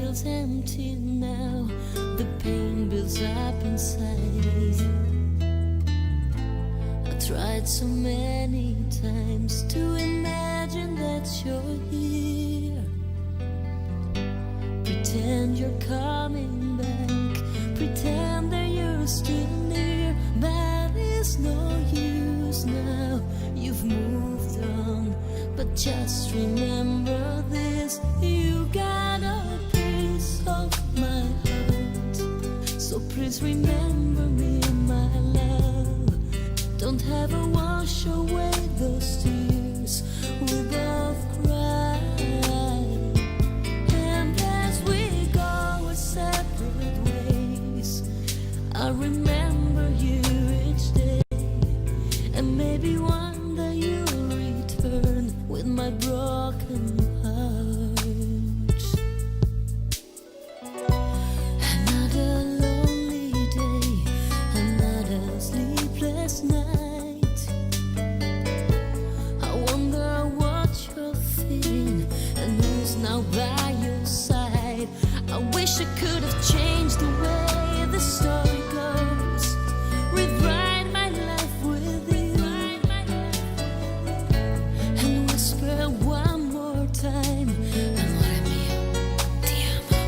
feels empty now. The pain builds up inside. I tried so many times to imagine that you're here. Pretend you're coming back, pretend that you're still near, but it's no use now. You've moved on, but just remember this: you got a piece of my heart. So please remember me, my love. Don't ever wash away those tears we both cried. And as we go our separate ways, I remember you each day. And maybe one day you'll return with my broken heart. Another lonely day, another sleepless night. I wonder what you're feeling and who's now by your side. I wish I could have changed the way the story goes. Rewrite my life with you and whisper one more time, amore mio, ti amo.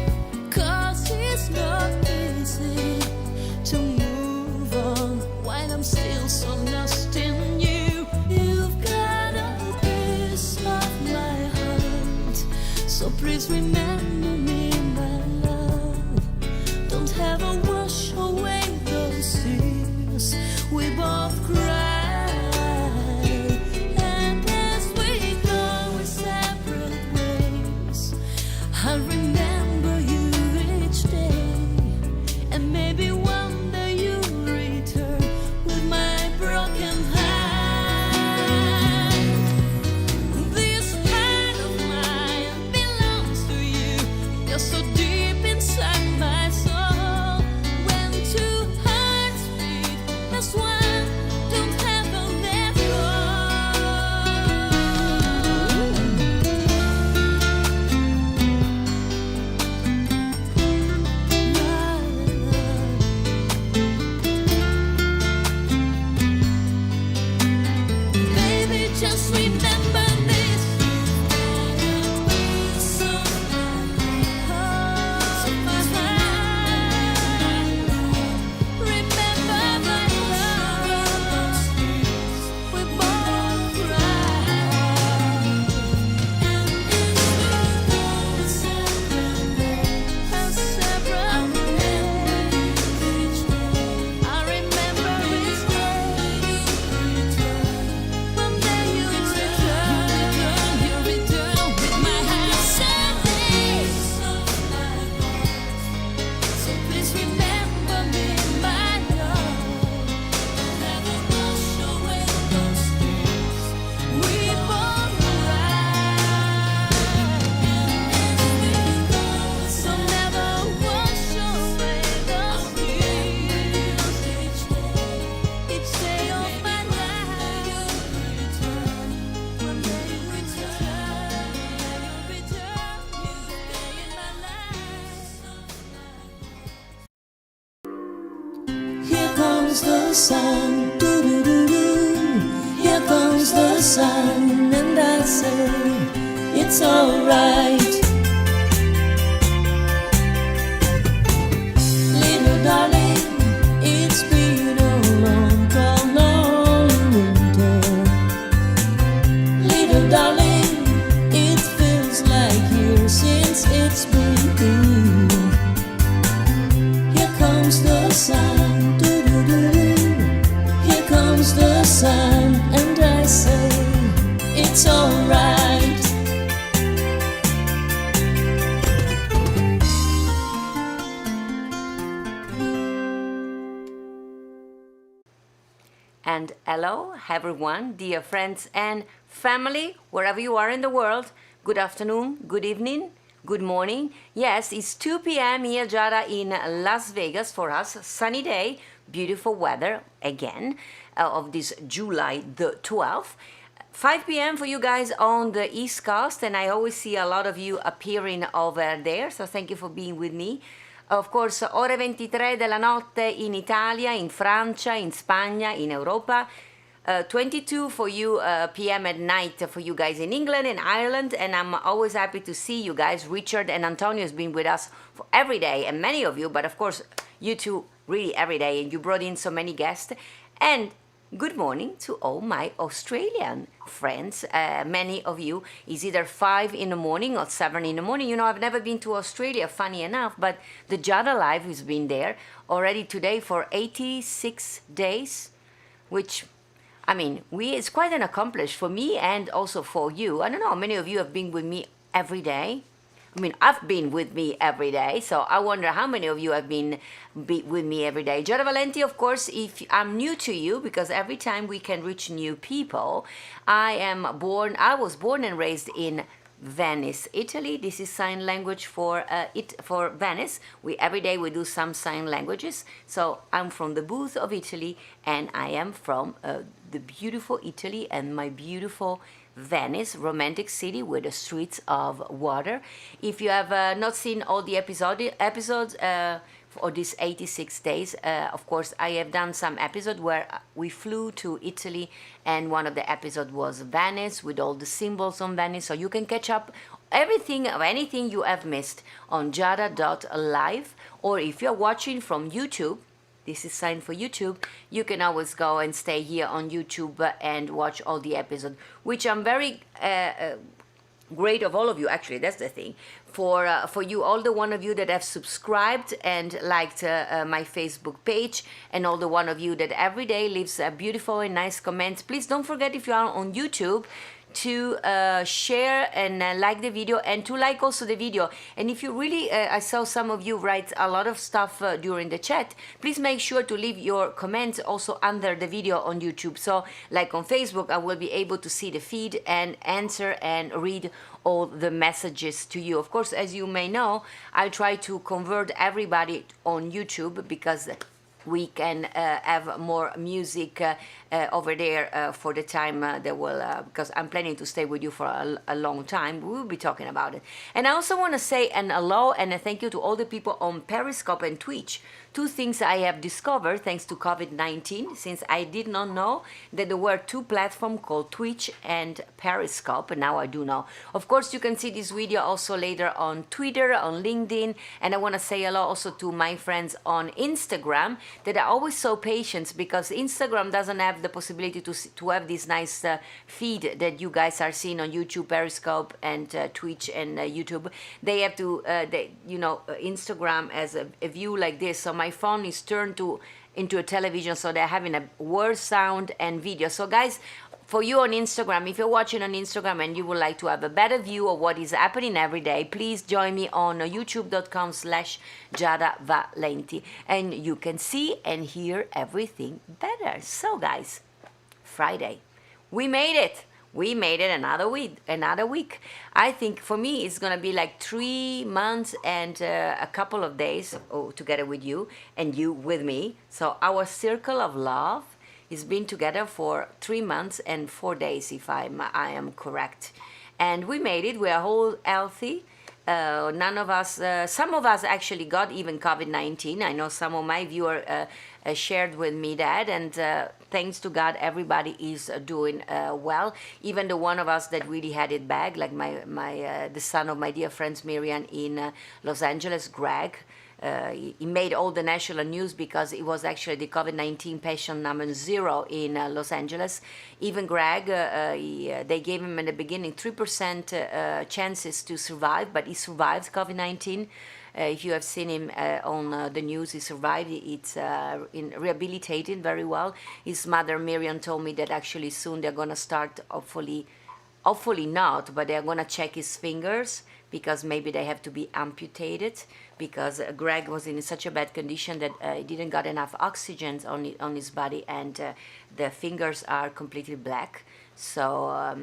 'Cause it's not easy to move on while I'm still so lost in you. You've got a piece of my heart, so please remember me, my love. Don't ever wash away those tears we both cried. And as we go our separate ways, I remember you each day. And maybe one day you'll return with my broken heart. This heart of mine belongs to you. You're so deep inside my soul. When two hearts beat as one, don't ever let go. Baby, just remember this: so remember my love. We both cried. And this will go a separate each day. I remember each day. One day you return with my heart. So please remember me, my love. Never wash away those tears we both cried. So never wash away those tears each day of my life. One day you return, you stay in my life. Here comes the sun, doo-doo-doo-doo. Here comes the sun, and I say it's alright. Little darling, it's been a long, long winter. Little darling, it feels like years since it's been here. Here comes the sun, doo-doo-doo-doo. Here comes the sun, and I say it's alright. And hello, everyone, dear friends and family, wherever you are in the world. Good afternoon, good evening, good morning. Yes, it's 2 p.m. here, Giada, in Las Vegas for us. Sunny day, beautiful weather again of this July the 12th. 5 p.m. for you guys on the East Coast, and I always see a lot of you appearing over there, so thank you for being with me. Of course, ore 23 della notte in Italia, in Francia, in Spagna, in Europa. 22 for you p.m. at night for you guys in England and Ireland, and I'm always happy to see you guys. Richard and Antonio has been with us for every day, and many of you, but of course you two really every day, and you brought in so many guests. And good morning to all my Australian friends. Many of you is either 5 in the morning or 7 in the morning. You know, I've never been to Australia, funny enough, but the Giada Live has been there already today for 86 days, which, I mean, it's quite an accomplishment for me and also for you. I don't know, many of you have been with me every day. I mean, I've been with me every day, so I wonder how many of you have been with me every day. Giada Valenti, of course, if I'm new to you, because every time we can reach new people, I was born and raised in Venice, Italy. This is sign language for Venice. Every day we do some sign languages. So I'm from the booth of Italy, and I am from the beautiful Italy and my beautiful Venice, romantic city with the streets of water. If you have not seen all the episodes for these 86 days, of course, I have done some episodes where we flew to Italy, and one of the episodes was Venice with all the symbols on Venice. So you can catch up everything of anything you have missed on giada.live, or if you're watching from YouTube, this is signed for YouTube, you can always go and stay here on YouTube and watch all the episodes, which I'm very great of all of you. Actually, that's the thing. For you, all the one of you that have subscribed and liked my Facebook page, and all the one of you that every day leaves beautiful and nice comments. Please don't forget, if you are on YouTube, to share and like the video, and to like also the video. And if you really, I saw some of you write a lot of stuff during the chat, please make sure to leave your comments also under the video on YouTube. So like on Facebook, I will be able to see the feed and answer and read all the messages to you. Of course, as you may know, I try to convert everybody on YouTube, because we can have more music over there for the time that will, because I'm planning to stay with you for a long time. We will be talking about it. And I also want to say an hello and a thank you to all the people on Periscope and Twitch. Two things I have discovered thanks to COVID-19, since I did not know that there were two platforms called Twitch and Periscope, and now I do know. Of course, you can see this video also later on Twitter, on LinkedIn, and I want to say hello also to my friends on Instagram that are always so patient, because Instagram doesn't have the possibility to have this nice feed that you guys are seeing on YouTube, Periscope, and Twitch and YouTube. They have to, Instagram has a view like this. So my phone is turned into a television, so they're having a worse sound and video. So guys, for you on Instagram, if you're watching on Instagram and you would like to have a better view of what is happening every day, please join me on youtube.com/Giada Valenti, and you can see and hear everything better. So guys, Friday, we made it. We made it another week. I think for me it's gonna be like 3 months and a couple of days together with you, and you with me. So our circle of love has been together for 3 months and 4 days, if I am correct. And we made it. We are all healthy. None of us, some of us actually got even COVID-19. I know some of my viewers shared with me that, and thanks to God, everybody is doing well. Even the one of us that really had it bad, like the son of my dear friends Miriam in Los Angeles, Greg. He made all the national news because it was actually the COVID-19 patient number 0 in Los Angeles. Even Greg, they gave him in the beginning 3% chances to survive, but he survived COVID-19. If you have seen him on the news, he survived. It's rehabilitated very well. His mother Miriam told me that actually soon they're gonna start, hopefully not, but they're gonna check his fingers, because maybe they have to be amputated, because Greg was in such a bad condition that he didn't got enough oxygen on his body, and the fingers are completely black. So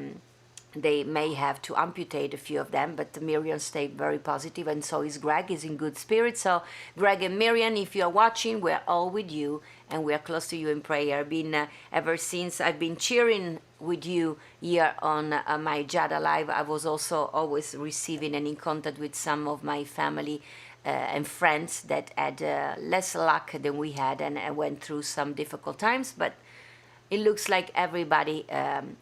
they may have to amputate a few of them, but Miriam stayed very positive, and so is Greg. Is in good spirits. So Greg and Miriam, if you are watching, we're all with you, and we are close to you in prayer. Ever since I've been cheering with you here on my Giada Live. I was also always receiving and in contact with some of my family and friends that had less luck than we had and went through some difficult times, but it looks like everybody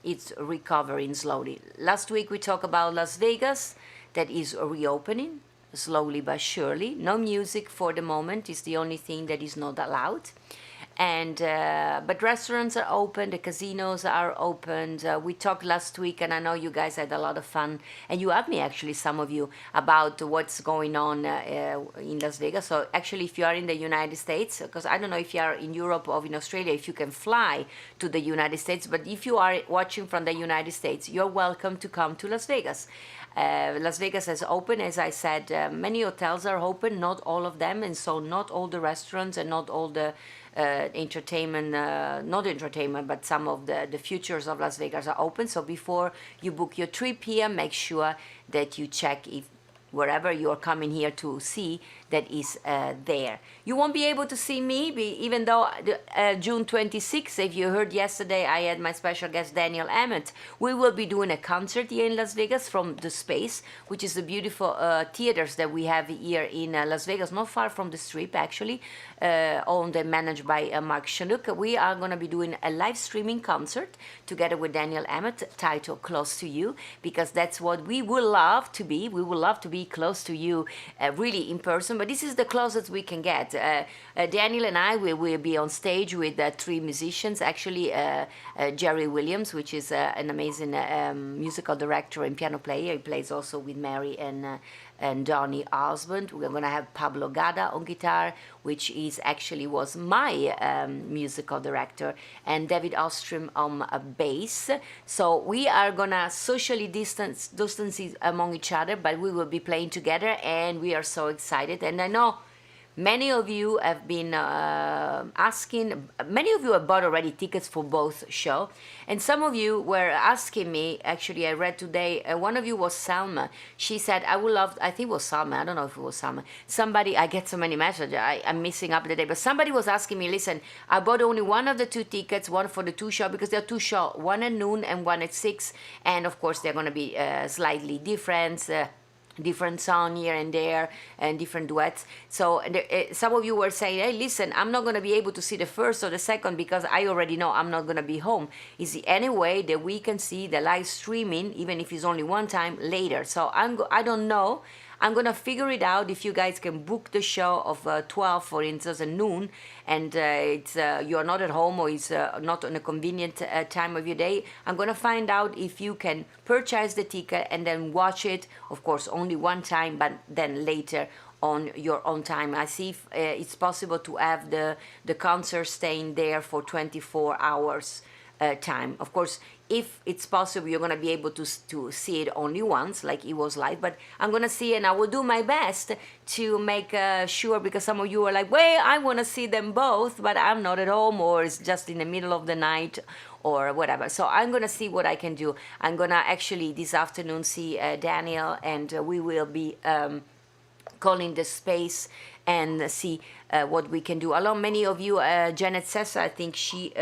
is recovering slowly. Last week we talked about Las Vegas, that is reopening slowly but surely. No music for the moment is the only thing that is not allowed. And but restaurants are open, the casinos are opened. We talked last week, and I know you guys had a lot of fun. And you asked me, actually, some of you, about what's going on in Las Vegas. So actually, if you are in the United States, because I don't know if you are in Europe or in Australia, if you can fly to the United States. But if you are watching from the United States, you're welcome to come to Las Vegas. Las Vegas is open, as I said. Many hotels are open, not all of them, and so not all the restaurants and not all the entertainment, not entertainment, but some of the futures of Las Vegas are open. So before you book your trip here, make sure that you check if wherever you're coming here to see that is there. You won't be able to see me, even though June 26th, if you heard yesterday, I had my special guest Daniel Emmett. We will be doing a concert here in Las Vegas from The Space, which is the beautiful theaters that we have here in Las Vegas, not far from the Strip, actually, owned and managed by Mark Chinook. We are going to be doing a live streaming concert together with Daniel Emmett, titled Close to You, because that's what we would love to be. We would love to be close to you, really in person, but this is the closest we can get. Daniel and I will be on stage with three musicians, actually Jerry Williams, which is an amazing musical director and piano player. He plays also with Mary and Donny Osmond. We're going to have Pablo Gada on guitar, which is actually was my musical director, and David Ostrom on bass. So we are going to socially distance among each other, but we will be playing together, and we are so excited. And I know many of you have been asking, many of you have bought already tickets for both shows, and some of you were asking me, actually I read today, one of you was Salma. She said, I would love, I think it was Salma, I don't know if it was Salma. Somebody, I get so many messages, I'm missing up the day, but somebody was asking me, listen, I bought only one of the two tickets, one for the two shows, because there are two shows, one at noon and one at 6, and of course they're going to be slightly different, different song here and there and different duets. So some of you were saying, hey, listen, I'm not going to be able to see the first or the second because I already know I'm not going to be home. Is there any way that we can see the live streaming, even if it's only one time, later? So I don't know. I'm going to figure it out if you guys can book the show of 12, for instance, at noon, and it's you're not at home or it's not on a convenient time of your day. I'm going to find out if you can purchase the ticket and then watch it, of course, only one time, but then later on your own time. I see if it's possible to have the concert staying there for 24 hours time. Of course, if it's possible, you're going to be able to see it only once, like it was live, but I'm going to see, and I will do my best to make sure, because some of you are like, wait, I want to see them both, but I'm not at home, or it's just in the middle of the night, or whatever. So I'm going to see what I can do. I'm going to actually this afternoon see Daniel, and we will be calling The Space and see what we can do. Along many of you, Janet Sessa, I think she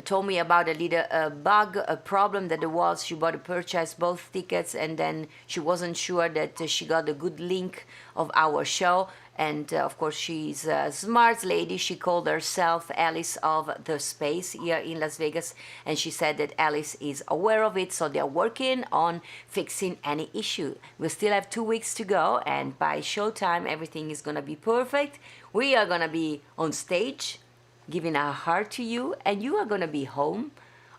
told me about a little bug, a problem that there was. She bought to purchase both tickets, and then she wasn't sure that she got a good link of our show. And of course, she's a smart lady. She called herself Alice of The Space here in Las Vegas, and she said that Alice is aware of it, so they're working on fixing any issue. We still have 2 weeks to go, and by showtime, everything is going to be perfect. We are going to be on stage giving our heart to you, and you are going to be home,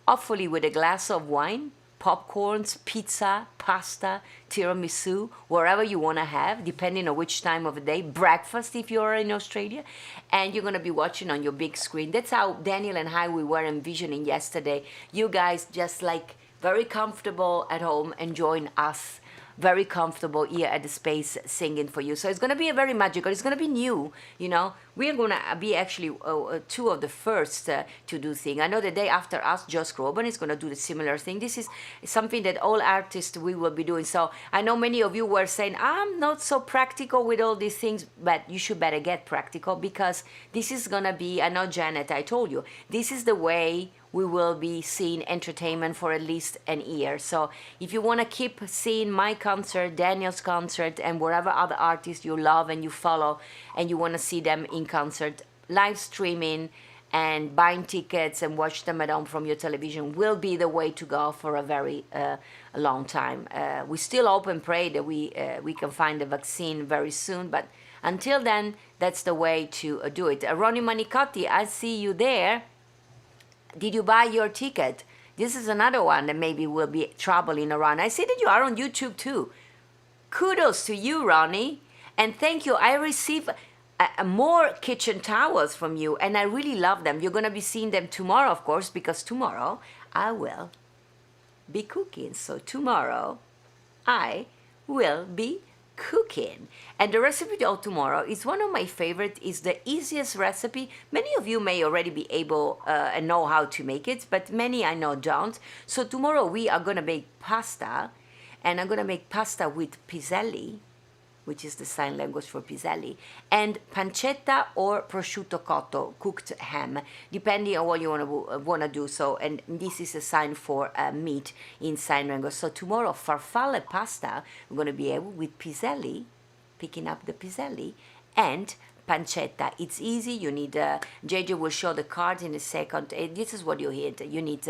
hopefully with a glass of wine, popcorns, pizza, pasta, tiramisu, wherever you want to have, depending on which time of the day, breakfast if you're in Australia, and you're going to be watching on your big screen. That's how Daniel and I, we were envisioning yesterday. You guys just like very comfortable at home, enjoying us very comfortable here at the Space singing for you. So it's going to be a very magical, it's going to be new, you know. We are going to be actually two of the first to do things. I know the day after us, Josh Groban is going to do the similar thing. This is something that all artists we will be doing. So I know many of you were saying, I'm not so practical with all these things, but you should better get practical, because this is going to be, I know Janet, I told you, this is the way we will be seeing entertainment for at least an year. So if you want to keep seeing my concert, Daniel's concert, and wherever other artists you love and you follow, and you want to see them in concert, live streaming and buying tickets and watch them at home from your television will be the way to go for a very long time. We still hope and pray that we can find a vaccine very soon, but until then, that's the way to do it. Ronnie Manicotti, I see you there. Did you buy your ticket? This is another one that maybe will be traveling around. I see that you are on YouTube too. Kudos to you, Ronnie. And thank you. I received more kitchen towels from you, and I really love them. You're going to be seeing them tomorrow, of course, because tomorrow I will be cooking. So tomorrow I will be cooking. And the recipe of tomorrow is one of my favorite. Is the easiest recipe. Many of you may already be able and know how to make it, but many I know don't. So tomorrow we are going to make pasta, and I'm going to make pasta with piselli, which is the sign language for piselli, and pancetta or prosciutto cotto, cooked ham, depending on what you want to do. So, and this is a sign for meat in sign language. So tomorrow, farfalle pasta, we're going to be able with piselli, picking up the piselli, and pancetta. It's easy. You need, JJ will show the card in a second. This is what you need. You need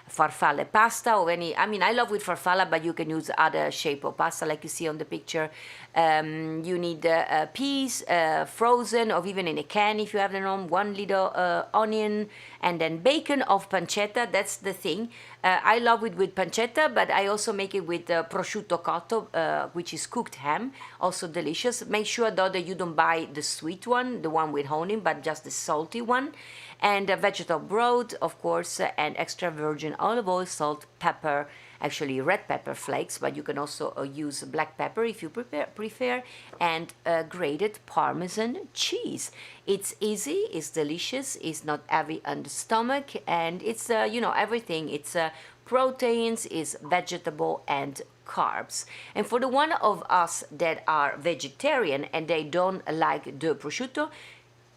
farfalle pasta or any, I mean, I love with farfalle, but you can use other shape of pasta like you see on the picture. You need peas, frozen or even in a can if you have them on, 1 little onion, and then bacon of pancetta. That's the thing. I love it with pancetta, but I also make it with prosciutto cotto, which is cooked ham, also delicious. Make sure though that you don't buy the sweet one, the one with honey, but just the salty one. And vegetable broth, of course, and extra virgin olive oil, salt, pepper, actually red pepper flakes, but you can also use black pepper if you prefer, and grated Parmesan cheese. It's easy, it's delicious, it's not heavy on the stomach, and it's, you know, everything. It's proteins, it's vegetable and carbs. And for the one of us that are vegetarian and they don't like the prosciutto,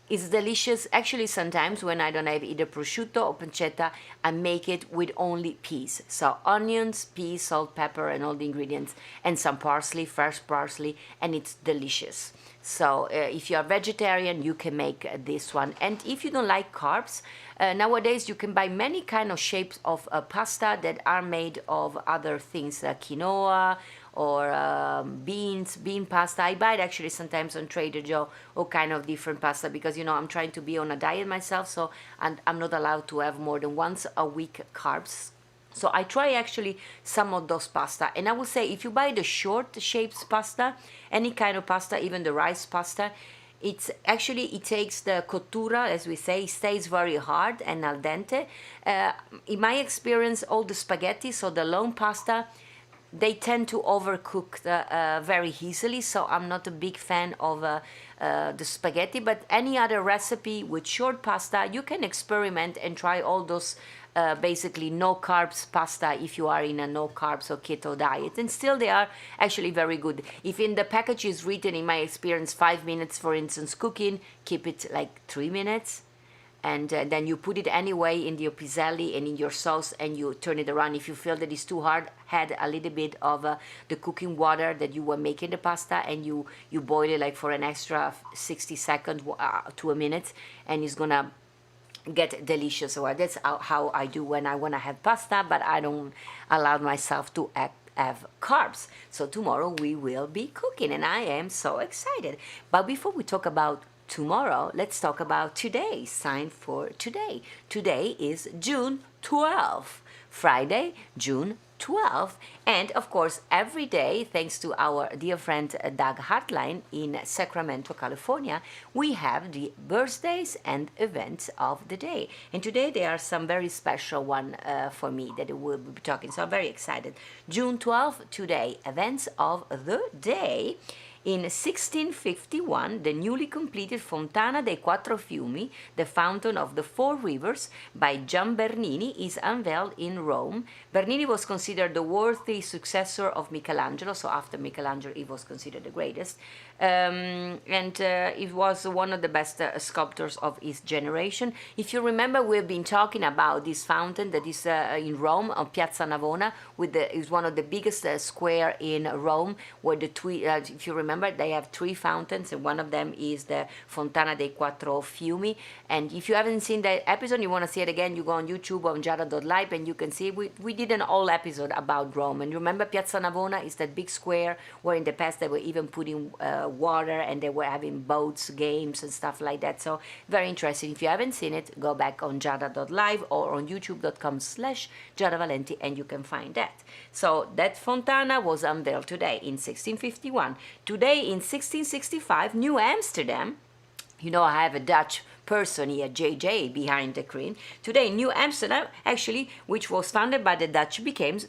it's delicious. Actually, sometimes when I don't have either prosciutto or pancetta, I make it with only peas. So onions, peas, salt, pepper, and all the ingredients, and some parsley, fresh parsley, and it's delicious. So if you are vegetarian, you can make this one. And if you don't like carbs, nowadays you can buy many kind of shapes of pasta that are made of other things, quinoa, or bean pasta. I buy it actually sometimes on Trader Joe, all kind of different pasta, because you know I'm trying to be on a diet myself, so I'm not allowed to have more than once a week carbs. So I try actually some of those pasta, and I will say if you buy the short shapes pasta, any kind of pasta, even the rice pasta, it's actually, it takes the cottura, as we say, it stays very hard and al dente. In my experience, all the spaghetti, so the long pasta, they tend to overcook very easily, so I'm not a big fan of the spaghetti. But any other recipe with short pasta, you can experiment and try all those basically no carbs pasta if you are in a no carbs or keto diet, and still they are actually very good. If in the package is written, in my experience, 5 minutes for instance cooking, keep it like 3 minutes. And then you put it anyway in your piselli and in your sauce, and you turn it around. If you feel that it's too hard, add a little bit of the cooking water that you were making the pasta, and you boil it like for an extra 60 seconds to a minute, and it's gonna get delicious. So that's how I do when I want to have pasta, but I don't allow myself to have carbs. So tomorrow we will be cooking, and I am so excited. But before we talk about tomorrow, let's talk about today. Sign for today. Today is June 12th, Friday, June 12th. And of course, every day, thanks to our dear friend Doug Hartline in Sacramento, California, we have the birthdays and events of the day. And today there are some very special one for me that we'll be talking. So I'm very excited. June 12th, today, events of the day. In 1651, the newly completed Fontana dei Quattro Fiumi, the Fountain of the Four Rivers, by Gian Bernini, is unveiled in Rome. Bernini was considered the worthy successor of Michelangelo, so after Michelangelo, he was considered the greatest. and he was one of the best sculptors of his generation. If you remember, we've been talking about this fountain that is in Rome on Piazza Navona. Is one of the biggest square in Rome, where if you remember, they have three fountains, and one of them is the Fontana dei Quattro Fiumi. And if you haven't seen that episode, you want to see it again, you go on YouTube on Giada.live, and you can see we did an whole episode about Rome. And you remember Piazza Navona is that big square where in the past they were even putting water, and they were having boats, games, and stuff like that. So very interesting. If you haven't seen it, go back on Giada.live or on youtube.com/Giada Valenti, and you can find that. So that Fontana was unveiled today in 1651. Today in 1665, New Amsterdam. You know, I have a Dutch person here, JJ, behind the screen. Today, New Amsterdam, actually, which was founded by the Dutch, became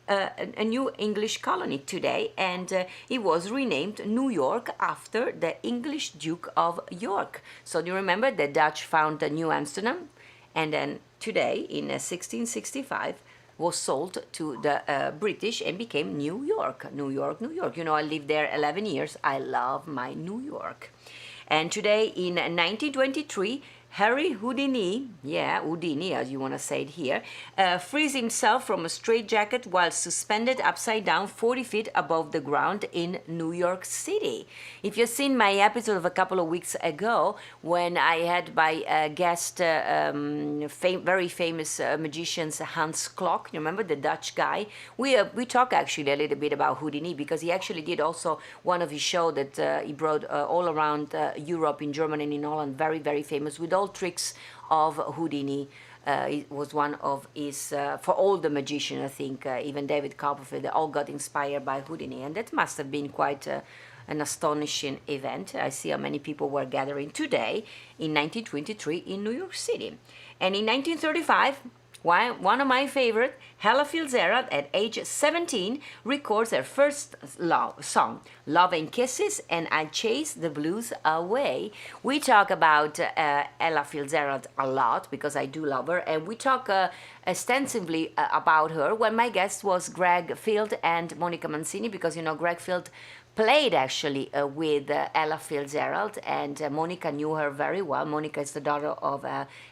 a new English colony today, and it was renamed New York after the English Duke of York. So do you remember the Dutch founded New Amsterdam? And then today, in 1665, was sold to the British and became New York. New York, New York. You know, I lived there 11 years. I love my New York. And today in 1923, Harry Houdini, Houdini as you want to say it here, frees himself from a straitjacket while suspended upside down 40 feet above the ground in New York City. If you've seen my episode of a couple of weeks ago, when I had my guest, very famous magician Hans Klok, you remember the Dutch guy? We talk actually a little bit about Houdini, because he actually did also one of his show that he brought all around Europe, in Germany and in Holland, very, very famous, with all tricks of Houdini. It was one of his, for all the magicians, I think, even David Copperfield, they all got inspired by Houdini, and that must have been quite an astonishing event. I see how many people were gathering today in 1923 in New York City. And in 1935, one of my favorite, Ella Fitzgerald, at age 17, records her first song, Love and Kisses, and I Chase the Blues Away. We talk about Ella Fitzgerald a lot, because I do love her, and we talk extensively about her when my guest was Greg Field and Monica Mancini, because, you know, Greg Field played actually with Ella Fitzgerald, and Monica knew her very well. Monica is the daughter of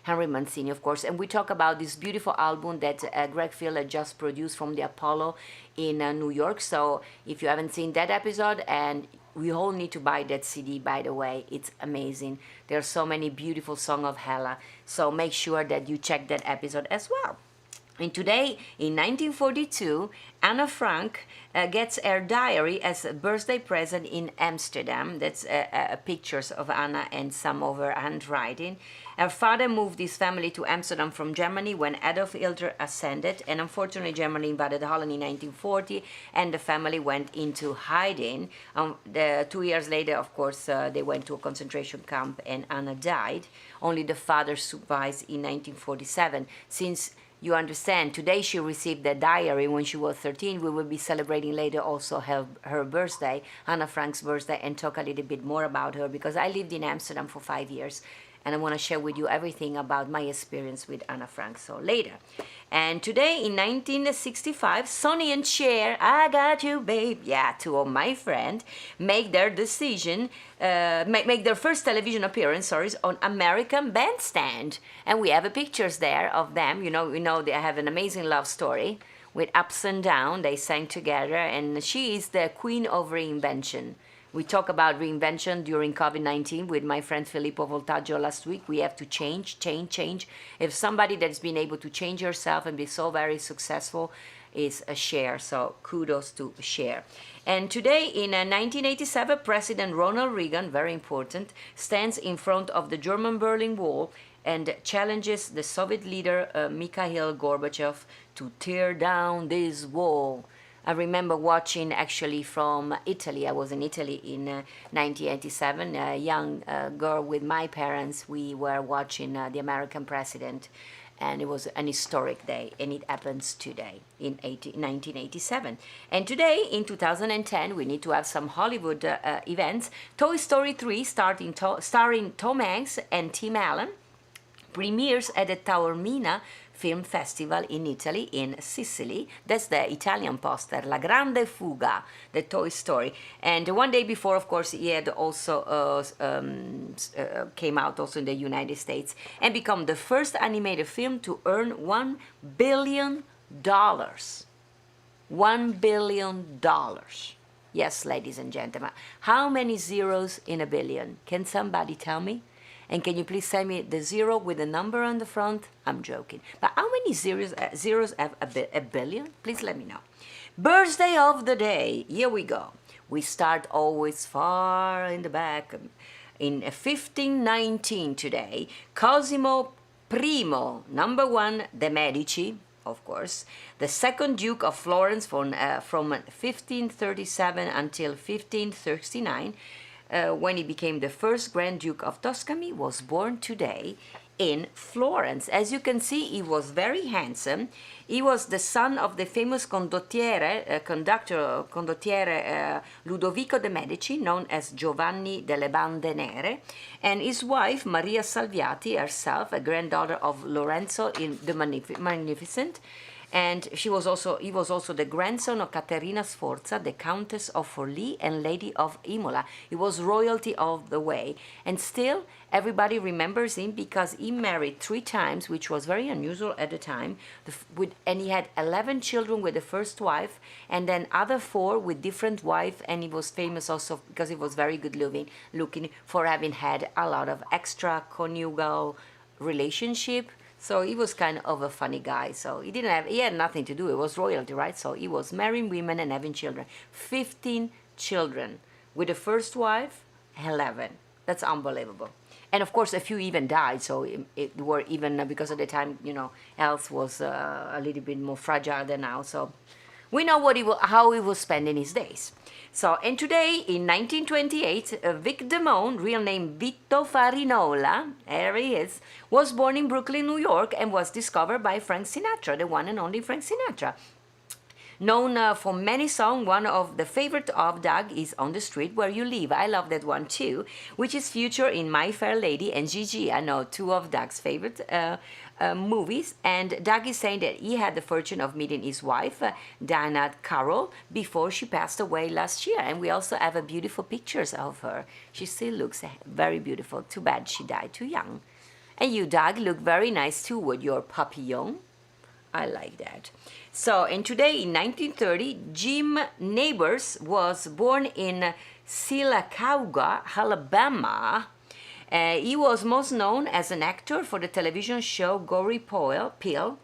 Henry Mancini, of course, and we talk about this beautiful album that Greg Field had just produced from the Apollo in New York. So if you haven't seen that episode, and we all need to buy that CD, by the way, it's amazing. There are so many beautiful songs of Ella, so make sure that you check that episode as well. And today, in 1942, Anna Frank gets her diary as a birthday present in Amsterdam. That's pictures of Anna and some of her handwriting. Her father moved his family to Amsterdam from Germany when Adolf Hitler ascended, and unfortunately Germany invaded Holland in 1940, and the family went into hiding. 2 years later, of course, they went to a concentration camp, and Anna died. Only the father survived in 1947. Since you understand, today she received the diary when she was 13. We will be celebrating later also her birthday, Anna Frank's birthday, and talk a little bit more about her, because I lived in Amsterdam for 5 years, and I want to share with you everything about my experience with Anna Frank, so later. And today in 1965, Sonny and Cher, I Got You Babe, two of my friends, make their decision, make their first television appearance, on American Bandstand. And we have pictures there of them. We know they have an amazing love story with ups and downs. They sang together, and she is the queen of reinvention. We talk about reinvention during COVID-19 with my friend Filippo Voltaggio last week. We have to change. If somebody that's been able to change herself and be so very successful is a Cher, so kudos to Cher. And today in 1987, President Ronald Reagan, very important, stands in front of the German Berlin Wall and challenges the Soviet leader Mikhail Gorbachev to tear down this wall. I remember watching actually from Italy. I was in Italy in 1987, a young girl with my parents. We were watching the American president, and it was an historic day, and it happens today in 1987. And today, in 2010, we need to have some Hollywood events. Toy Story 3, starring Tom Hanks and Tim Allen, premieres at the Taormina Film Festival in Italy, in Sicily. That's the Italian poster, La Grande Fuga, the Toy Story. And one day before, of course, he had also came out also in the United States and become the first animated film to earn $1 billion. $1 billion. Yes, ladies and gentlemen. How many zeros in a billion? Can somebody tell me? And can you please send me the zero with a number on the front? I'm joking. But how many zeros have a billion? Please let me know. Birthday of the day. Here we go. We start always far in the back. In 1519 today, Cosimo I, number one, de' Medici, of course, the second Duke of Florence from 1537 until 1539, when he became the first Grand Duke of Tuscany, was born today in Florence. As you can see, he was very handsome. He was the son of the famous condottiere Ludovico de' Medici, known as Giovanni delle Bande Nere, and his wife, Maria Salviati, herself, a granddaughter of Lorenzo in the Magnificent. And he was also the grandson of Caterina Sforza, the Countess of Forlì and Lady of Imola. He was royalty of the way. And still, everybody remembers him because he married 3 times, which was very unusual at the time. And he had 11 children with the first wife, and then other 4 with different wives. And he was famous also because he was very good looking for having had a lot of extra conjugal relationship. So he was kind of a funny guy. So he had nothing to do. It was royalty, right? So he was marrying women and having children. 15 children. With the first wife, 11. That's unbelievable. And of course, a few even died. So it were even because at the time, health was a little bit more fragile than now. So we know how he was spending his days. So, and today, in 1928, Vic Damone, real name Vito Farinola, there he is, was born in Brooklyn, New York, and was discovered by Frank Sinatra, the one and only Frank Sinatra. Known for many songs, one of the favorite of Doug is On the Street Where You Live. I love that one too, which is featured in My Fair Lady and Gigi. I know 2 of Doug's favorite movies. And Doug is saying that he had the fortune of meeting his wife, Diana Carroll, before she passed away last year. And we also have beautiful pictures of her. She still looks very beautiful. Too bad she died too young. And you, Doug, look very nice too with your papillon. I like that. So, and today in 1930, Jim Nabors was born in Sylacauga, Alabama. He was most known as an actor for the television show Gory Pill.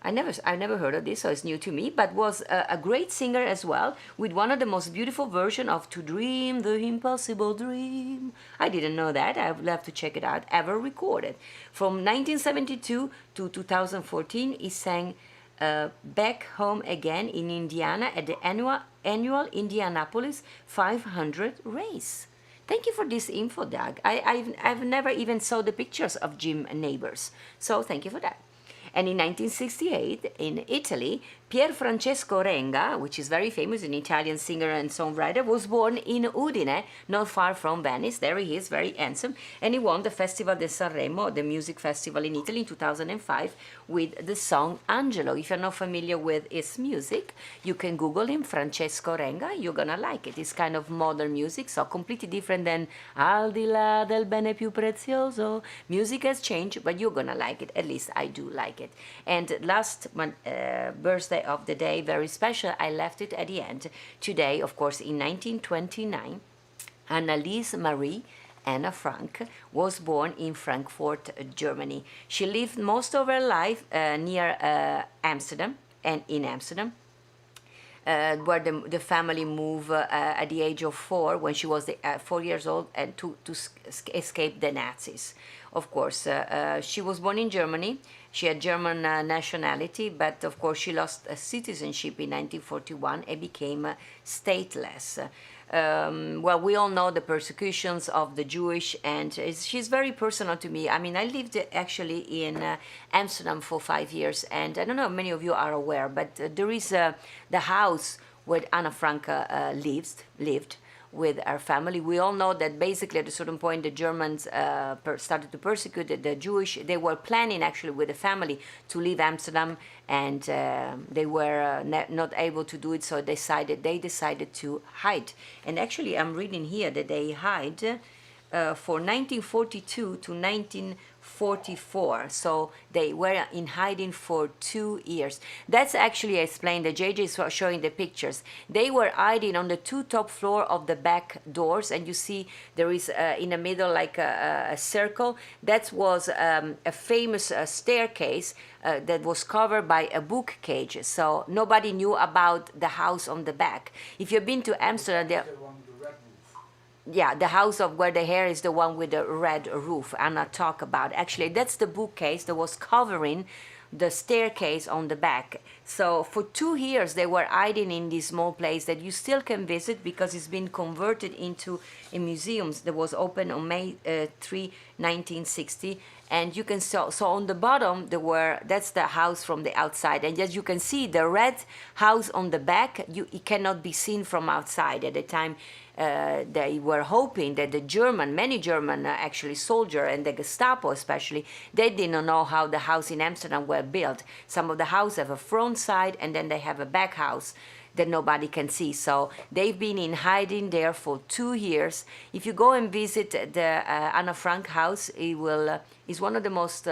I never heard of this, so it's new to me, but was a great singer as well, with one of the most beautiful versions of To Dream the Impossible Dream. I didn't know that. I would have to check it out. Ever recorded. From 1972 to 2014, he sang Back Home Again in Indiana at the annual Indianapolis 500 race. Thank you for this info, Doug. I've never even saw the pictures of Jim Nabors, so thank you for that. And in 1968, in Italy, Pier Francesco Renga, which is very famous, an Italian singer and songwriter, was born in Udine, not far from Venice. There he is, very handsome. And he won the Festival di Sanremo, the music festival in Italy in 2005, with the song Angelo. If you're not familiar with his music, you can Google him, Francesco Renga. You're gonna like it. It's kind of modern music, so completely different than Al di là del bene più prezioso. Music has changed, but you're gonna like it. At least I do like it. And last birthday of the day, very special, I left it at the end. Today, of course, in 1929, Annalise Marie Anna Frank was born in Frankfurt, Germany. She lived most of her life near Amsterdam, and in Amsterdam, where the family moved at the age of 4, when she was 4 years old, and to escape the Nazis. Of course, she was born in Germany. She had German nationality, but of course she lost citizenship in 1941 and became stateless. Well, we all know the persecutions of the Jewish, and she's very personal to me. I mean, I lived actually in Amsterdam for 5 years, and I don't know if many of you are aware, but there is the house where Anna Frank lived, with her family. We all know that basically at a certain point the Germans started to persecute the Jewish. They were planning actually with the family to leave Amsterdam, and they were not able to do it, so they decided to hide. And actually I'm reading here that they hide for 1942 to 1944. So they were in hiding for 2 years. That's actually explained. The JJ is showing the pictures. They were hiding on the two top floor of the back doors, and you see there is in the middle like a circle. That was a famous staircase that was covered by a book cage. So nobody knew about the house on the back. If you've been to Amsterdam, there. Yeah, the house of where the hair is the one with the red roof Anna talked about. Actually, that's the bookcase that was covering the staircase on the back. So for 2 years they were hiding in this small place that you still can visit because it's been converted into a museum that was opened on May 3, 1960. And you can so on the bottom that's the house from the outside, and as you can see the red house on the back, it cannot be seen from outside. At the time they were hoping that many German actually soldier and the Gestapo especially, they didn't know how the house in Amsterdam were built. Some of the houses have a front side and then they have a back house that nobody can see. So they've been in hiding there for 2 years. If you go and visit the Anna Frank house, it's one of the most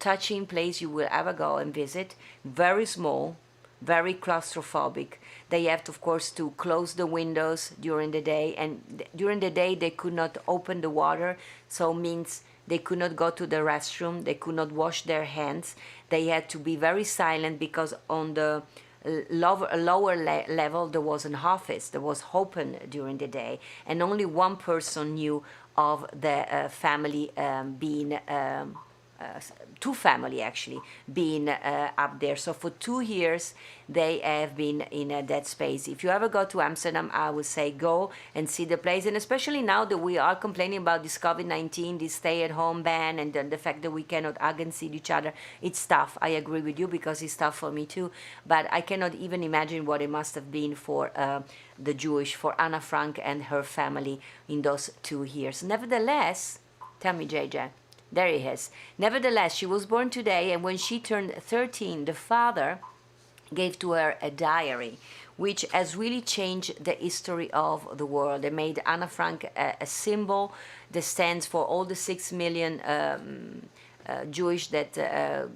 touching places you will ever go and visit. Very small, very claustrophobic. They have, of course, to close the windows during the day, and during the day they could not open the water, so means they could not go to the restroom, they could not wash their hands. They had to be very silent because on the lower level there was an office that was open during the day, and only one person knew of the family being two family actually being up there. So for 2 years they have been in that space. If you ever go to Amsterdam, I would say go and see the place, and especially now that we are complaining about this COVID-19, this stay-at-home ban, and the fact that we cannot hug and see each other. It's tough. I agree with you because it's tough for me too, but I cannot even imagine what it must have been for for Anna Frank and her family in those 2 years. Nevertheless, tell me, JJ. There he is. Nevertheless, she was born today, and when she turned 13, the father gave to her a diary, which has really changed the history of the world. They made Anna Frank a symbol that stands for all the 6 million Jewish that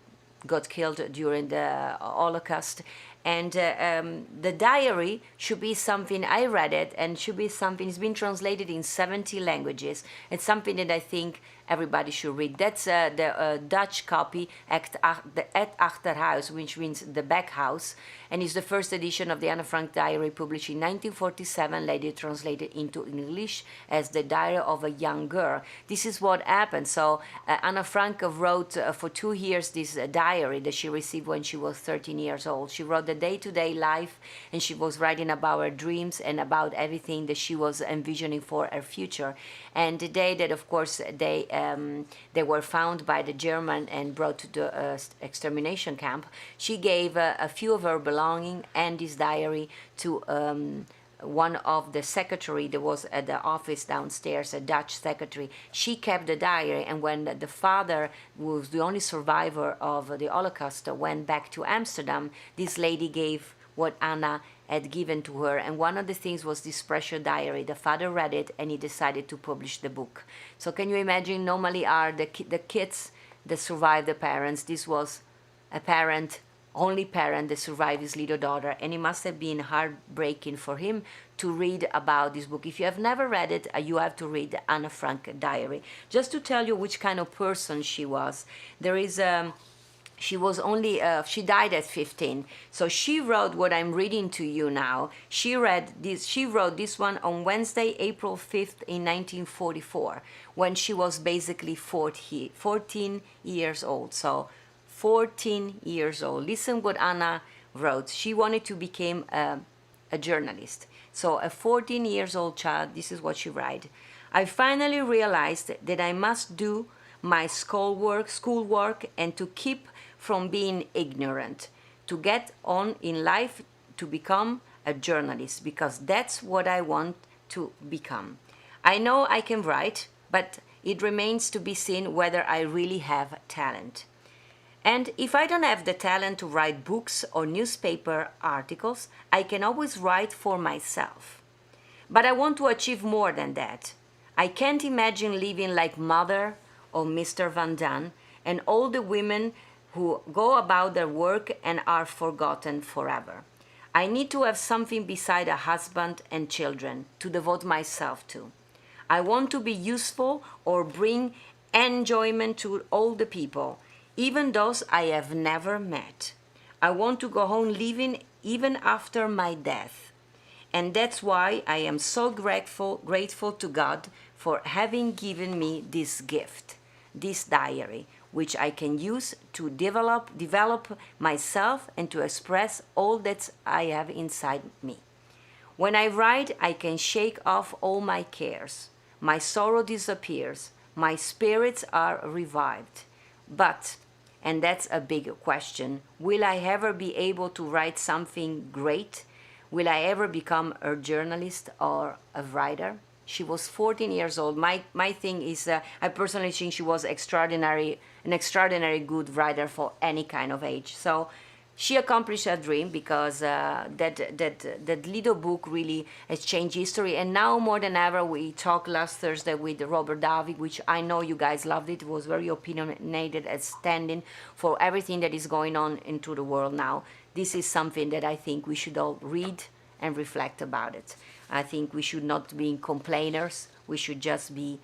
got killed during the Holocaust. And the diary should be something, I read it, and should be something, it's been translated in 70 languages. It's something that I think everybody should read. That's the Dutch copy, Het Achterhuis, which means the back house, and it's the first edition of the Anna Frank diary, published in 1947, later translated into English as the Diary of a Young Girl. This is what happened. So Anna Frank wrote for 2 years this diary that she received when she was 13 years old. She wrote the day-to-day life, and she was writing about her dreams and about everything that she was envisioning for her future. And the day that, of course, they were found by the German and brought to the extermination camp, she gave a few of her belongings and this diary to one of the secretary that was at the office downstairs, a Dutch secretary. She kept the diary, and when the father, who was the only survivor of the Holocaust, went back to Amsterdam, this lady gave what Anna had given to her, and one of the things was this precious diary. The father read it and he decided to publish the book. So can you imagine, normally are the kids that survive the parents. This was a parent, only parent that survived his little daughter, and it must have been heartbreaking for him to read about this book. If you have never read it, you have to read the Anna Frank diary. Just to tell you which kind of person she was, there is she was only, she died at 15. So she wrote what I'm reading to you now. She wrote this one on Wednesday, April 5th in 1944, when she was basically 14 years old. So 14 years old. Listen what Anna wrote. She wanted to become a journalist. So a 14 years old child, this is what she wrote. I finally realized that I must do my schoolwork and to keep from being ignorant, to get on in life, to become a journalist, because that's what I want to become. I know I can write, but it remains to be seen whether I really have talent. And if I don't have the talent to write books or newspaper articles, I can always write for myself. But I want to achieve more than that. I can't imagine living like Mother or Mr. Van Daan and all the women who go about their work and are forgotten forever. I need to have something beside a husband and children to devote myself to. I want to be useful or bring enjoyment to all the people, even those I have never met. I want to go home living even after my death. And that's why I am so grateful to God for having given me this gift, this diary, which I can use to develop myself and to express all that I have inside me. When I write, I can shake off all my cares. My sorrow disappears. My spirits are revived. But, and that's a big question, will I ever be able to write something great? Will I ever become a journalist or a writer? She was 14 years old. My thing is, I personally think she was an extraordinary good writer for any kind of age. So she accomplished her dream because that little book really has changed history. And now more than ever, we talked last Thursday with Robert Davi, which I know you guys loved it. It was very opinionated and standing for everything that is going on into the world now. This is something that I think we should all read and reflect about it. I think we should not be complainers. We should just be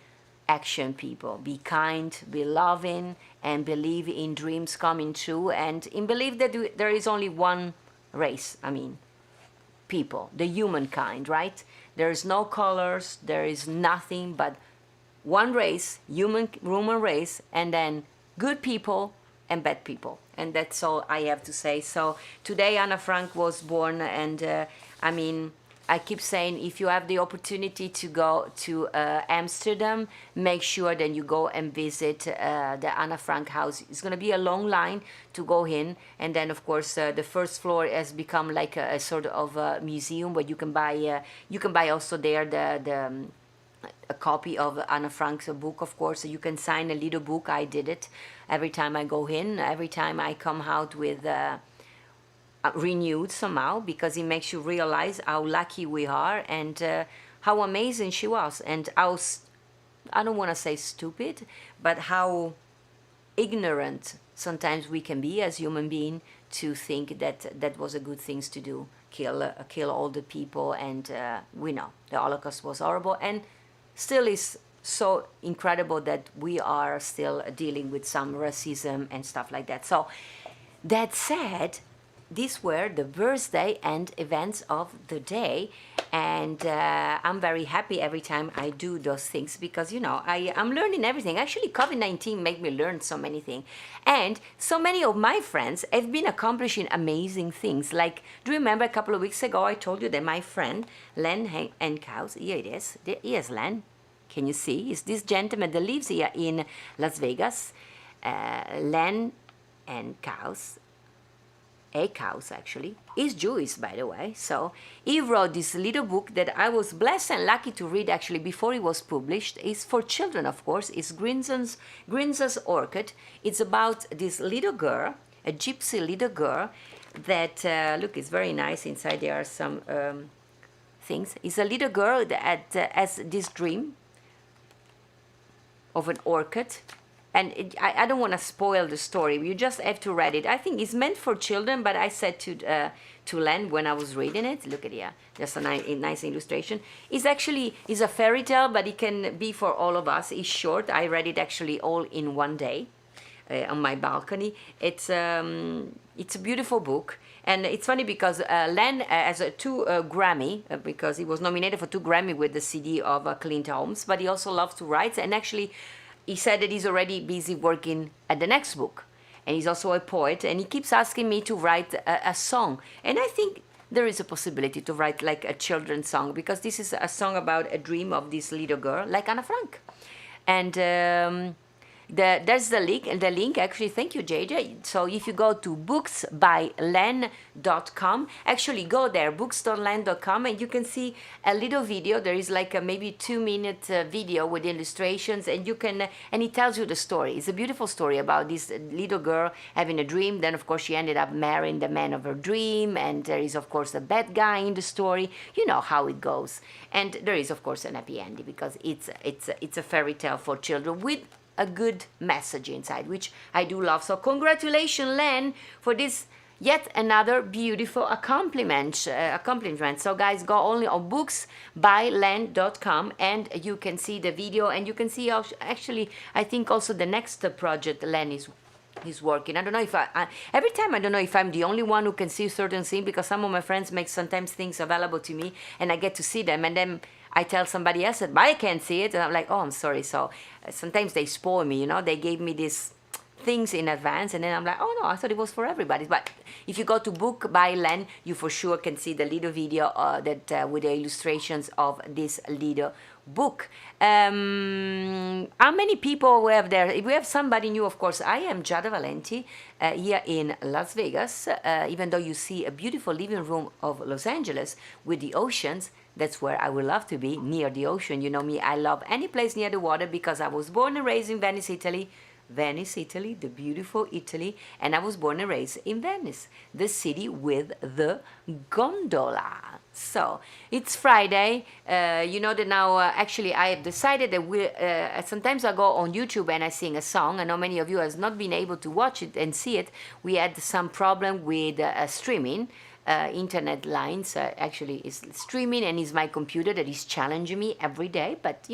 action people. Be kind, be loving, and believe in dreams coming true, and in believe that there is only one race. I mean, people, the humankind, right? There is no colors. There is nothing but one race, human race, and then good people and bad people. And that's all I have to say. So today Anna Frank was born, and I keep saying, if you have the opportunity to go to Amsterdam, make sure that you go and visit the Anna Frank house. It's going to be a long line to go in, and then of course the first floor has become like a sort of a museum where you can buy also there a copy of Anna Frank's book, of course. So you can sign a little book. I did it every time I go in. Every time I come out with renewed somehow, because it makes you realize how lucky we are and how amazing she was, and how, I don't want to say stupid, but how ignorant sometimes we can be as human beings to think that that was a good thing to do, kill all the people. And we know the Holocaust was horrible, and still is so incredible that we are still dealing with some racism and stuff like that. So that said, these were the birthday and events of the day, and I'm very happy every time I do those things, because I'm learning everything. Actually, COVID-19 made me learn so many things, and so many of my friends have been accomplishing amazing things. Like, do you remember a couple of weeks ago I told you that my friend Len Henkaus, here it is, here's Len, can you see? It's this gentleman that lives here in Las Vegas, Len Henkaus. Eckhouse actually is Jewish, by the way. So he wrote this little book that I was blessed and lucky to read actually before it was published. It's for children, of course. It's Grinza's Orchid. It's about this little girl, a gypsy little girl that look, it's very nice. Inside there are some things. It's a little girl that has this dream of an orchid. And I don't want to spoil the story. You just have to read it. I think it's meant for children, but I said to Len when I was reading it, look at here, just a nice illustration. It's a fairy tale, but it can be for all of us. It's short. I read it actually all in one day on my balcony. It's a beautiful book. And it's funny because Len has two Grammy, because he was nominated for 2 Grammy with the CD of Clint Holmes, but he also loves to write. And actually, he said that he's already busy working at the next book. And he's also a poet, and he keeps asking me to write a song. And I think there is a possibility to write like a children's song, because this is a song about a dream of this little girl, like Anna Frank. And there's the link actually. Thank you, JJ. So if you go to booksbylen.com, actually go there, books.len.com, and you can see a little video. There is like a maybe 2-minute video with illustrations, and you can and it tells you the story. It's a beautiful story about this little girl having a dream. Then of course she ended up marrying the man of her dream, and there is of course a bad guy in the story. You know how it goes, and there is of course an happy ending because it's a fairy tale for children with a good message inside, which I do love. So congratulations, Len, for this yet another beautiful accomplishment. So guys, go only on booksbylen.com and you can see the video, and you can see how actually I think also the next project Len is working. I don't know if every time I don't know if I'm the only one who can see certain things, because some of my friends make sometimes things available to me and I get to see them, and then I tell somebody else that, but I can't see it, and I'm like, oh, I'm sorry. So sometimes they spoil me, they gave me these things in advance, and then I'm like, oh no, I thought it was for everybody. But if you go to Book by Len, you for sure can see the little video that with the illustrations of this little book. How many people we have there? If we have somebody new, of course, I am Giada Valenti here in Las Vegas. Even though you see a beautiful living room of Los Angeles with the oceans, that's where I would love to be, near the ocean. You know me, I love any place near the water because I was born and raised in Venice, Italy. Venice, Italy, the beautiful Italy, and I was born and raised in Venice, the city with the gondola. So it's Friday. You know that now. Actually, I have decided that sometimes I go on YouTube and I sing a song. I know many of you has not been able to watch it and see it. We had some problem with streaming. Internet lines actually is streaming, and it's my computer that is challenging me every day. But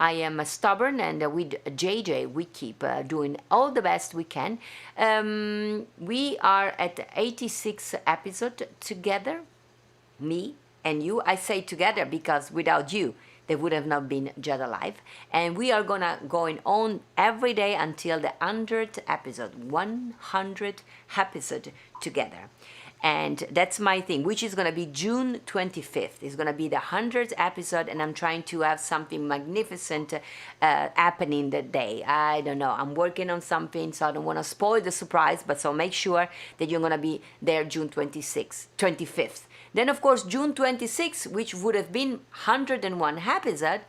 I am stubborn, and with JJ we keep doing all the best we can. We are at 86 episode together, me and you. I say together because without you there would have not been Giada Live, and we are going on every day until the 100th episode, 100 episode together. And that's my thing, which is going to be June 25th. It's going to be the 100th episode, and I'm trying to have something magnificent happening that day. I don't know. I'm working on something, so I don't want to spoil the surprise, but so make sure that you're going to be there June 25th. Then, of course, June 26th, which would have been 101 episode,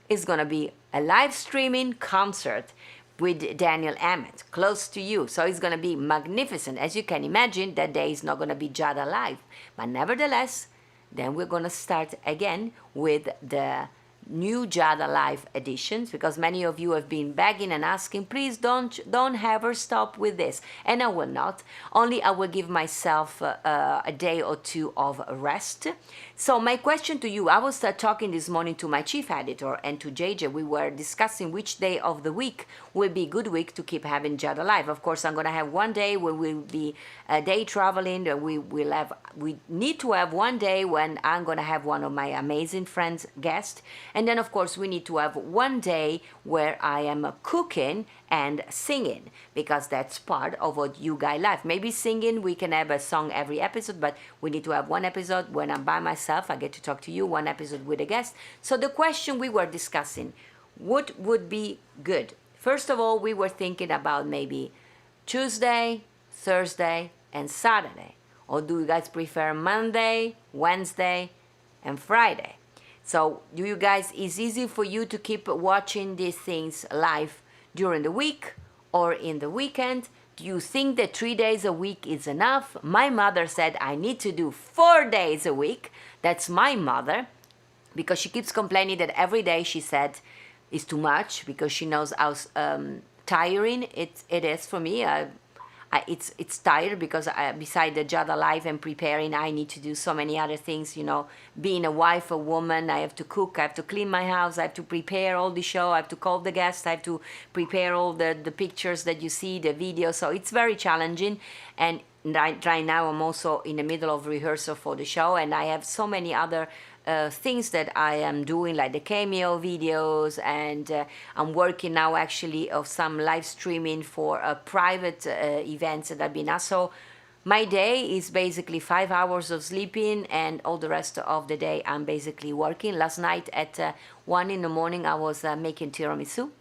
is going to be a live streaming concert with Daniel Emmett, close to you. So it's going to be magnificent. As you can imagine, that day is not going to be Giada Live. But nevertheless, then we're going to start again with the new Giada Live editions, because many of you have been begging and asking, please don't ever stop with this. And I will not. Only I will give myself a day or two of rest. So my question to you, I was talking this morning to my chief editor and to JJ. We were discussing which day of the week will be a good week to keep having Giada Live. Of course, I'm going to have one day where we'll be a day traveling. We need to have one day when I'm going to have one of my amazing friends guest. And then, of course, we need to have one day where I am cooking and singing, because that's part of what you guys like. Maybe singing, we can have a song every episode, but we need to have one episode when I'm by myself. I get to talk to you, one episode with a guest. So the question we were discussing, what would be good? First of all, we were thinking about maybe Tuesday, Thursday, and Saturday. Or do you guys prefer Monday, Wednesday, and Friday? So do you guys, is easy for you to keep watching these things live during the week or in the weekend? Do you think that 3 days a week is enough? My mother said I need to do 4 days a week. That's my mother, because she keeps complaining that every day, she said, is too much, because she knows how tiring it is for me. It's tired because beside the Giada Live and preparing, I need to do so many other things. Being a wife, a woman, I have to cook, I have to clean my house, I have to prepare all the show, I have to call the guests, I have to prepare all the pictures that you see, the video. So it's very challenging. And right now I'm also in the middle of rehearsal for the show, and I have so many other things that I am doing, like the cameo videos, and I'm working now actually of some live streaming for private events that I've been asked. So my day is basically 5 hours of sleeping, and all the rest of the day I'm basically working. Last night at 1 in the morning I was making tiramisu.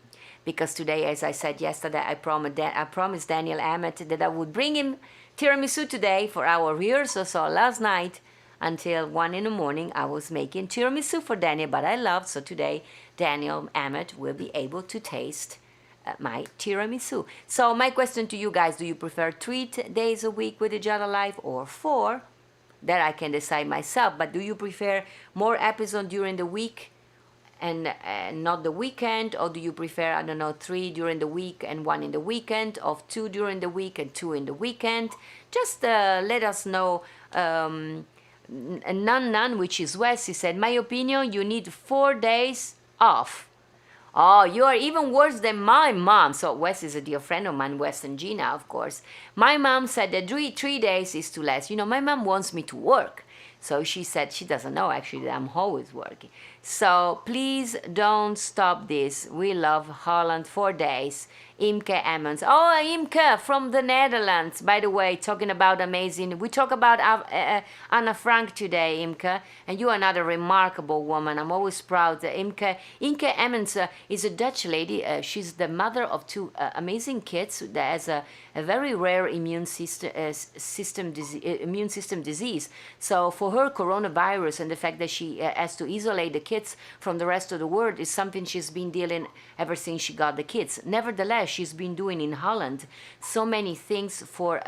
because today, as I said yesterday, I promised Daniel Emmett that I would bring him tiramisu today for our rehearsal. So last night until 1 in the morning I was making tiramisu for Daniel, but I loved, so today Daniel Emmett will be able to taste my tiramisu. So my question to you guys, do you prefer 3 days a week with the Giada Life or 4? That I can decide myself, but do you prefer more episodes during the week and not the weekend, or do you prefer, I don't know, 3 during the week and 1 in the weekend, or 2 during the week and 2 in the weekend? Just let us know. None, which is West, he said, my opinion, you need 4 days off. Oh, you are even worse than my mom. So Wes is a dear friend of mine, Wes and Gina, of course. My mom said that 3 days is too less. You know, my mom wants me to work. So she said she doesn't know actually that I'm always working. So please don't stop this. We love Holland 4 days. Imke Emmons. Oh, Imke from the Netherlands. By the way, talking about amazing. We talk about Anna Frank today, Imke. And you are another remarkable woman. I'm always proud. Imke Emmons is a Dutch lady. She's the mother of 2 amazing kids that has a very rare immune system disease. So for her, coronavirus and the fact that she has to isolate the kids from the rest of the world is something she's been dealing ever since she got the kids. Nevertheless, she's been doing in Holland so many things for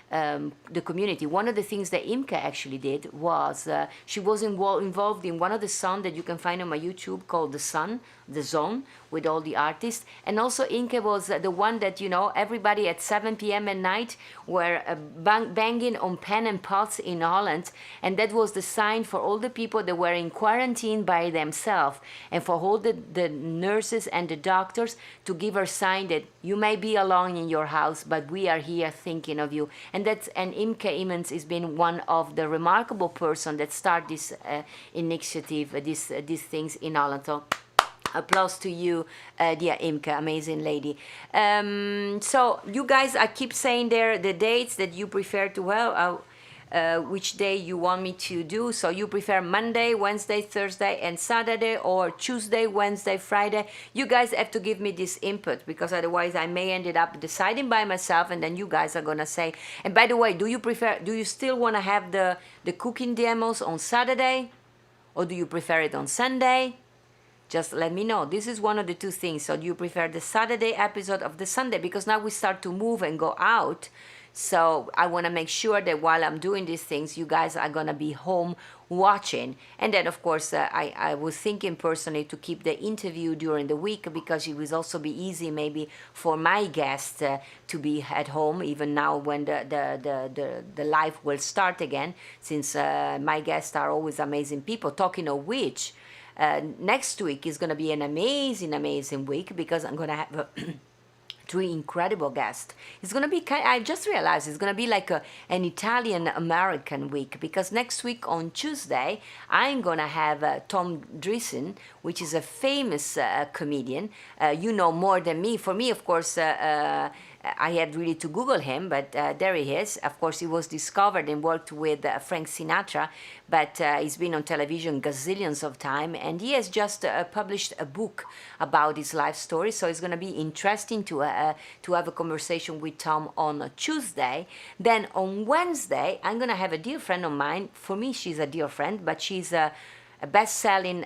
the community. One of the things that Imke actually did was she was involved in one of the songs that you can find on my YouTube called The Zone, with all the artists. And also Imke was the one that, you know, everybody at 7 p.m. at night were banging on pen and pots in Holland. And that was the sign for all the people that were in quarantine by themselves, and for all the nurses and the doctors to give a sign that you may be alone in your house, but we are here thinking of you. And Imke Emmons has been one of the remarkable person that started this initiative, these things in Holland. So applause to you, dear Imke, amazing lady. So you guys, I keep saying there the dates that you prefer to which day you want me to do. So you prefer Monday, Wednesday, Thursday and Saturday, or Tuesday, Wednesday, Friday? You guys have to give me this input, because otherwise I may end up deciding by myself, and then you guys are gonna say. And by the way, do you still want to have the cooking demos on Saturday, or do you prefer it on Sunday? Just let me know. This is one of the 2 things. So do you prefer the Saturday episode of the Sunday? Because now we start to move and go out. So I want to make sure that while I'm doing these things, you guys are going to be home watching. And then, of course, I was thinking personally to keep the interview during the week, because it will also be easy maybe for my guests to be at home, even now when the live will start again, since my guests are always amazing people. Talking of which, next week is going to be an amazing week, because I'm going to have 3 incredible guests. It's going to be I just realized it's going to be like an Italian-American week, because next week on Tuesday, I'm going to have Tom Dreesen, which is a famous comedian. You know more than me. For me, of course, I had really to Google him, but there he is. Of course, he was discovered and worked with Frank Sinatra, but he's been on television gazillions of time, and he has just published a book about his life story. So it's going to be interesting to have a conversation with Tom on Tuesday. Then on Wednesday, I'm going to have a dear friend of mine. For me, she's a dear friend, but she's a best-selling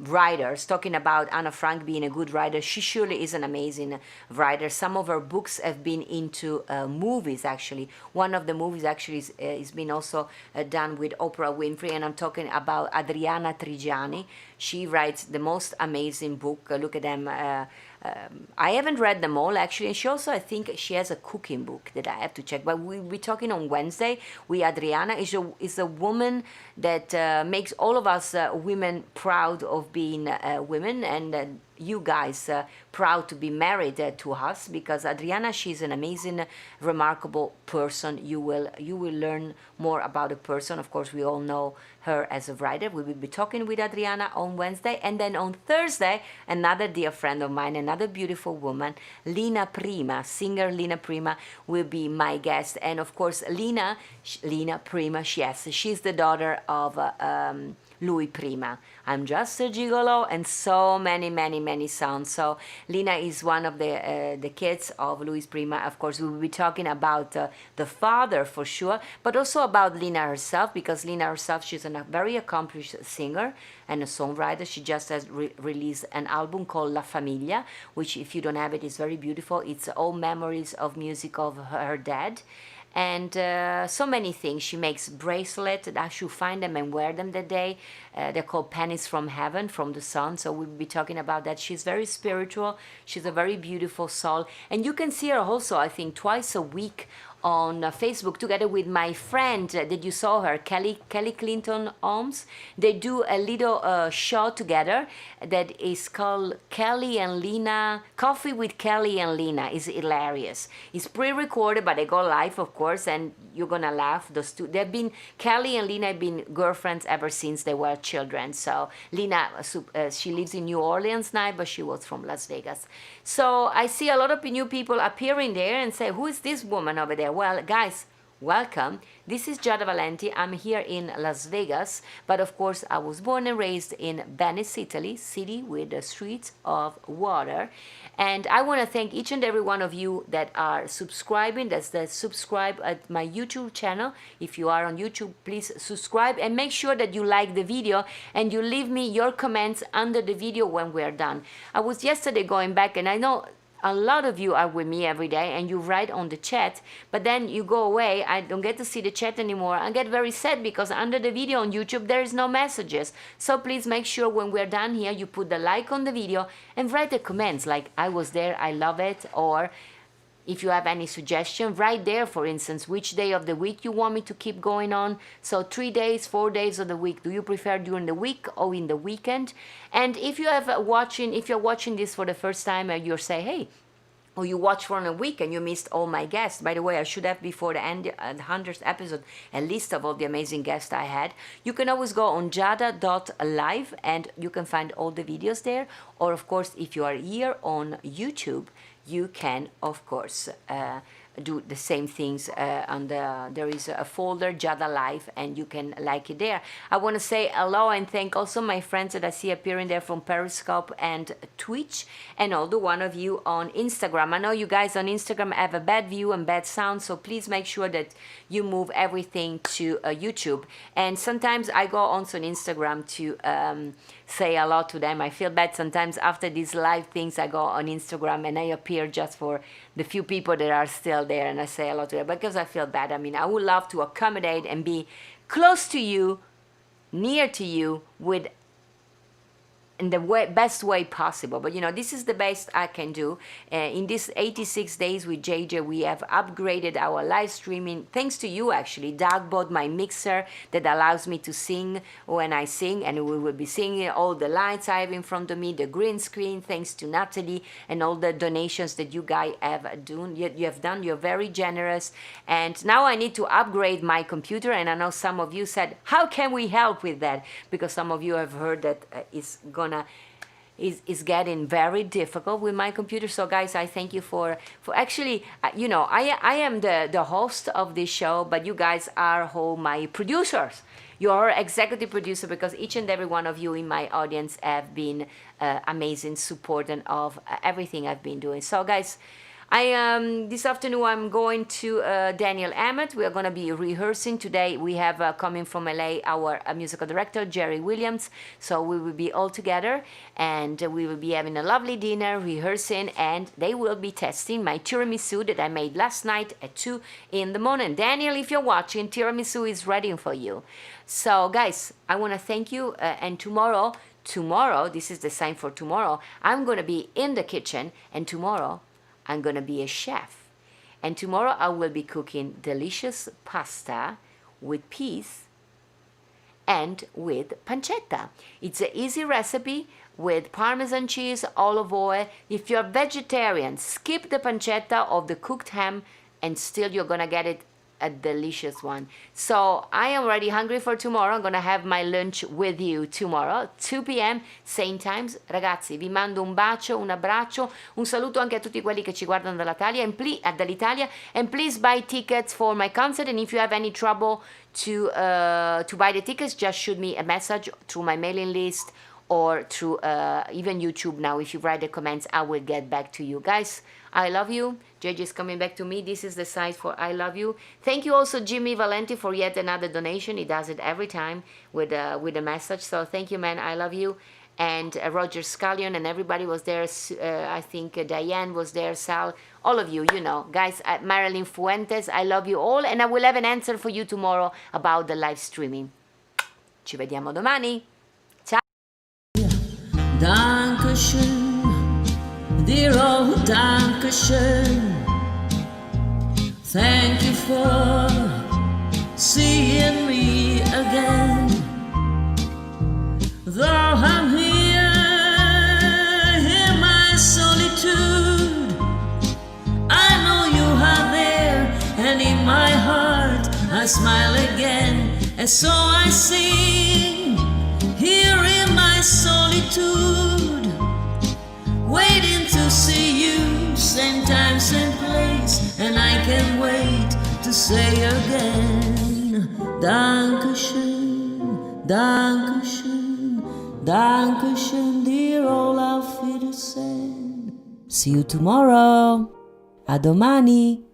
writers, talking about Anna Frank being a good writer. She surely is an amazing writer. Some of her books have been into movies, actually. One of the movies actually is been also done with Oprah Winfrey, and I'm talking about Adriana Trigiani. She writes the most amazing book. Look at them. I haven't read them all, actually. And she also, I think, she has a cooking book that I have to check. But we'll be talking on Wednesday with Adriana. Is a woman that makes all of us women proud of being women, and you guys proud to be married to us, because Adriana, she's an amazing, remarkable person. You will learn more about a person. Of course, we all know her as a writer. We will be talking with Adriana on Wednesday, and then on Thursday, another dear friend of mine, another beautiful woman, Lena Prima, singer Lena Prima, will be my guest. And of course, Lena Prima, yes, she's the daughter of Lui Prima. I'm just a gigolo, and so many songs. So Lena is one of the kids of Luis Prima. Of course, we will be talking about the father for sure, but also about Lena herself, because Lena herself, she's a very accomplished singer and a songwriter. She just has released an album called La Familia, which, if you don't have it, is very beautiful. It's all memories of music of her dad. And so many things. She makes bracelets. I should find them and wear them that day. They're called pennies from heaven, from the sun. So we'll be talking about that. She's very spiritual. She's a very beautiful soul. And you can see her also, I think, twice a week on Facebook, together with my friend that you saw her, Kelly Clinton Holmes. They do a little show together that is called Kelly and Lena, Coffee with Kelly and Lena. Is hilarious. It's pre-recorded, but they go live, of course, and you're gonna laugh. Those two, Kelly and Lena have been girlfriends ever since they were children. So Lena, she lives in New Orleans now, but she was from Las Vegas. So I see a lot of new people appearing there and say, who is this woman over there? Well, guys, welcome. This is Giada Valenti. I'm here in Las Vegas, but of course I was born and raised in Venice, Italy, city with the streets of water. And I want to thank each and every one of you that are subscribing. That's the subscribe at my YouTube channel. If you are on YouTube, please subscribe and make sure that you like the video and you leave me your comments under the video when we're done. I was yesterday going back, and I know a lot of you are with me every day and you write on the chat, but then you go away. I don't get to see the chat anymore. I get very sad because under the video on YouTube there is no messages. So please make sure when we're done here you put the like on the video and write the comments like I was there, I love it, or if you have any suggestion, right there, for instance, which day of the week you want me to keep going on. So 3 days, 4 days of the week. Do you prefer during the week or in the weekend? And if you're watching this for the first time, and you're saying, hey, or you watch for a week and you missed all my guests. By the way, I should have, before the end, the 100th episode, a list of all the amazing guests I had. You can always go on giada.live and you can find all the videos there. Or, of course, if you are here on YouTube, you can, of course, do the same things there is a folder, Giada Live, and you can like it there. I want to say hello and thank also my friends that I see appearing there from Periscope and Twitch, and all the one of you on Instagram. I know you guys on Instagram have a bad view and bad sound, so please make sure that you move everything to YouTube. And sometimes I go also on Instagram to say hello to them. I feel bad sometimes after these live things. I go on Instagram and I appear just for the few people that are still there, and I say hello to them because I feel bad. I mean, I would love to accommodate and be close to you, near to you, with in the best way possible. But you know, this is the best I can do. In these 86 days with JJ, we have upgraded our live streaming, thanks to you actually. Doug bought my mixer that allows me to sing when I sing, and we will be singing. All the lights I have in front of me, the green screen, thanks to Natalie, and all the donations that you guys have done. You have done. You're very generous. And now I need to upgrade my computer, and I know some of you said, how can we help with that? Because some of you have heard that is getting very difficult with my computer. So guys, I thank you for actually, you know, I am the host of this show, but you guys are all my producers. You're executive producer, because each and every one of you in my audience have been amazing support and of everything I've been doing. So guys, this afternoon I'm going to Daniel Emmett. We are going to be rehearsing today. We have coming from LA our musical director Jerry Williams. So we will be all together and we will be having a lovely dinner, rehearsing, and they will be testing my tiramisu that I made last night at 2 in the morning. Daniel, if you're watching, tiramisu is ready for you. So guys, I want to thank you, and tomorrow, this is the sign for tomorrow, I'm going to be in the kitchen, and tomorrow I'm going to be a chef. And tomorrow I will be cooking delicious pasta with peas and with pancetta. It's an easy recipe with Parmesan cheese, olive oil. If you're vegetarian, skip the pancetta of the cooked ham, and still you're going to get it a delicious one. So I am already hungry for tomorrow. I'm gonna have my lunch with you tomorrow, 2 p.m. same times. Ragazzi, vi mando un bacio, un abbraccio, un saluto anche a tutti quelli che ci guardano dall'Italia, and please buy tickets for my concert. And if you have any trouble to buy the tickets, just shoot me a message through my mailing list or through even YouTube now. If you write the comments, I will get back to you. Guys, I love you. JJ is coming back to me. This is the site for I love you. Thank you also Giada Valenti for yet another donation. He does it every time with a message. So thank you, man. I love you. And Roger Scallion and everybody was there. I think Diane was there, Sal, all of you, you know. Guys, Marilyn Fuentes, I love you all. And I will have an answer for you tomorrow about the live streaming. Ci vediamo domani. Ciao. Dankeschön, dear old Dankeschön. Thank you for seeing me again. Though I'm here in my solitude, I know you are there, and in my heart I smile again. And so I sing here in my solitude, waiting to see you, same time, same place, and I can't wait to say again, Dankeschön, Dankeschön, Dankeschön, dear old Auf Wiedersehen. See you tomorrow. A domani.